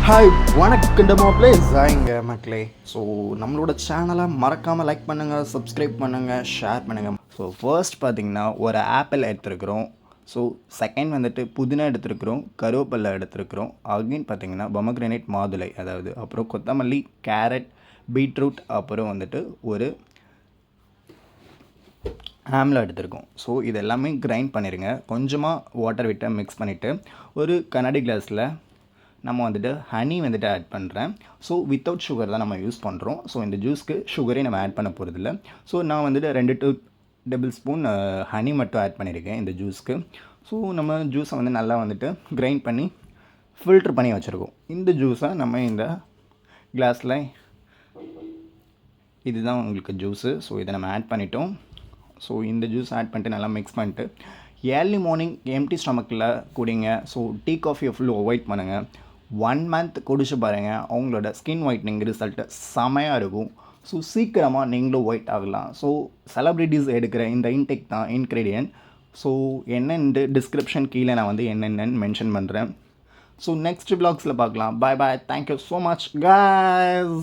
Hi வணக்கம் மாப்பிளே ஜாயிங்க மக்களே. So நம்மளோட சேனலை மறக்காமல் லைக் பண்ணுங்கள், சப்ஸ்கிரைப் பண்ணுங்கள், ஷேர் பண்ணுங்கள். ஸோ ஃபர்ஸ்ட் பார்த்திங்கன்னா ஒரு ஆப்பிள் எடுத்துருக்குறோம். ஸோ செகண்ட் வந்துட்டு புதினா எடுத்துருக்குறோம், கருவேப்பிலை எடுத்துருக்குறோம். அகைன் பார்த்திங்கன்னா பொமக்ரேனேட் மாதுளை, அதாவது அப்புறம் கொத்தமல்லி, கேரட், பீட்ரூட், அப்புறம் வந்துட்டு ஒரு ஆம்லா எடுத்துருக்கோம். ஸோ இது எல்லாமே கிரைண்ட் பண்ணிடுங்க. கொஞ்சமாக வாட்டர் விட்டு மிக்ஸ் பண்ணிவிட்டு ஒரு கண்ணாடி கிளாஸில் நம்ம வந்துட்டு ஹனி வந்துட்டு ஆட் பண்ணுறேன். ஸோ வித்தவுட் சுகர் தான் நம்ம யூஸ் பண்ணுறோம். ஸோ இந்த ஜூஸ்க்கு சுகரே நம்ம ஆட் பண்ண போகிறதில்ல. ஸோ நான் வந்துட்டு 2 டேபிள் ஸ்பூன் ஹனி மட்டும் ஆட் பண்ணியிருக்கேன் இந்த ஜூஸ்க்கு. ஸோ நம்ம ஜூஸை வந்து நல்லா வந்துட்டு கிரைண்ட் பண்ணி ஃபில்ட்ரு பண்ணி வச்சுருக்கோம். இந்த ஜூஸை நம்ம இந்த கிளாஸில், இதுதான் உங்களுக்கு ஜூஸு. ஸோ இதை நம்ம ஆட் பண்ணிட்டோம். ஸோ இந்த ஜூஸ் ஆட் பண்ணிட்டு நல்லா மிக்ஸ் பண்ணிட்டு ஏர்லி மார்னிங் எம்டி ஸ்டமக்கில் குடிங்க. ஸோ டீ காஃபியை ஃபுல்லு அவாய்ட் பண்ணுங்கள். 1 மந்த் குடிச்சு பாருங்கள், அவங்களோட ஸ்கின் ஒயிட்னிங் ரிசல்ட்டு செமையாக இருக்கும். ஸோ சீக்கிரமாக நீங்களும் ஒயிட் ஆகலாம். ஸோ செலப்ரிட்டிஸ் எடுக்கிற இந்த இன்டெக் தான் இன்க்ரீடியன்ட். ஸோ என்னென்னு டிஸ்கிரிப்ஷன் கீழே நான் வந்து என்னென்னு மென்ஷன் பண்ணுறேன். ஸோ நெக்ஸ்ட் வ்ளாக்ஸில் பார்க்கலாம். பாய் பாய், தேங்க்யூ ஸோ மச் காய்ஸ்.